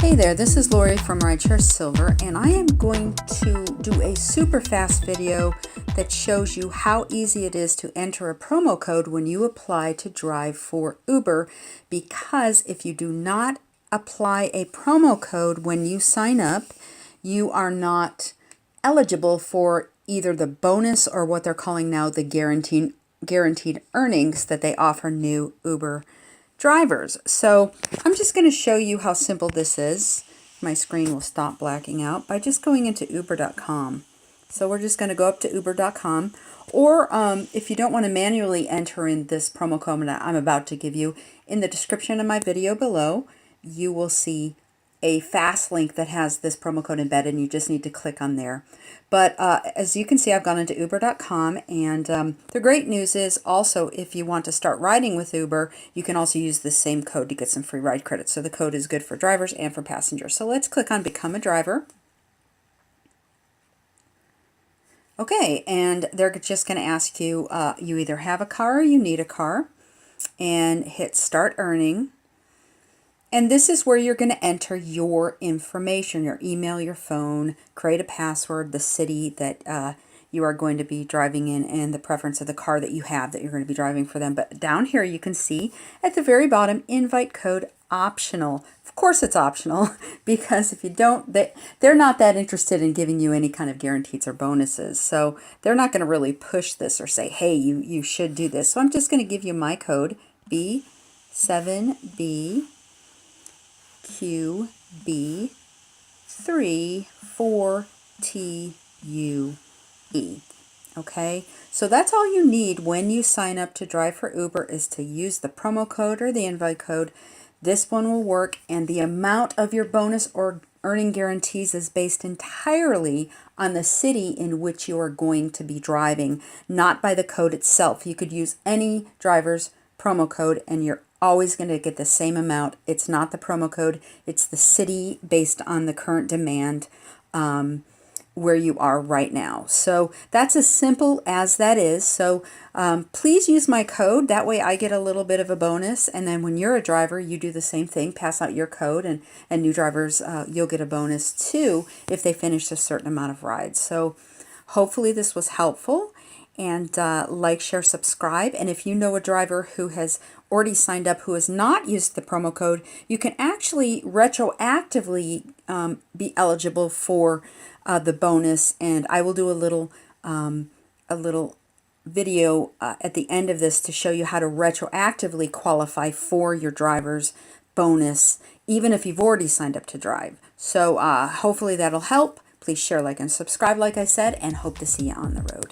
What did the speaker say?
Hey there, this is Lori from Rideshare Silver, and I am going to do a super fast video that shows you how easy it is to enter a promo code when you apply to drive for Uber, because if you do not apply a promo code when you sign up, you are not eligible for either the bonus or what they're calling now the guaranteed earnings that they offer new Uber drivers. So I'm just going to show you how simple this is. My screen will stop blacking out by just going into uber.com. So we're just going to go up to uber.com, or if you don't want to manually enter in this promo code that I'm about to give you, in the description of my video below, you will see a fast link that has this promo code embedded, and you just need to click on there. But as you can see, I've gone into uber.com, and the great news is also, if you want to start riding with Uber, you can also use the same code to get some free ride credits. So the code is good for drivers and for passengers. So let's click on Become a Driver. Okay, and they're just going to ask you, you either have a car or you need a car, and hit Start Earning. And this is where you're going to enter your information, your email, your phone, create a password, the city that you are going to be driving in, and the preference of the car that you have that you're going to be driving for them. But down here you can see at the very bottom, invite code optional. Of course it's optional, because if you don't, they're not that interested in giving you any kind of guarantees or bonuses. So they're not going to really push this or say, hey, you should do this. So I'm just going to give you my code, B7B. QB34TUE. Okay, so that's all you need when you sign up to drive for Uber, is to use the promo code or the invite code. This one will work, and the amount of your bonus or earning guarantees is based entirely on the city in which you are going to be driving, not by the code itself. You could use any driver's promo code and you're always going to get the same amount. It's not the promo code, it's the city based on the current demand where you are right now. So that's as simple as that is. So please use my code, that way I get a little bit of a bonus, and then when you're a driver you do the same thing, pass out your code, and new drivers, you'll get a bonus too if they finish a certain amount of rides. So hopefully this was helpful. And like, share, subscribe. And if you know a driver who has already signed up who has not used the promo code, you can actually retroactively be eligible for the bonus. And I will do a little video at the end of this to show you how to retroactively qualify for your driver's bonus, even if you've already signed up to drive. So hopefully that'll help. Please share, like, and subscribe, like I said, and hope to see you on the road.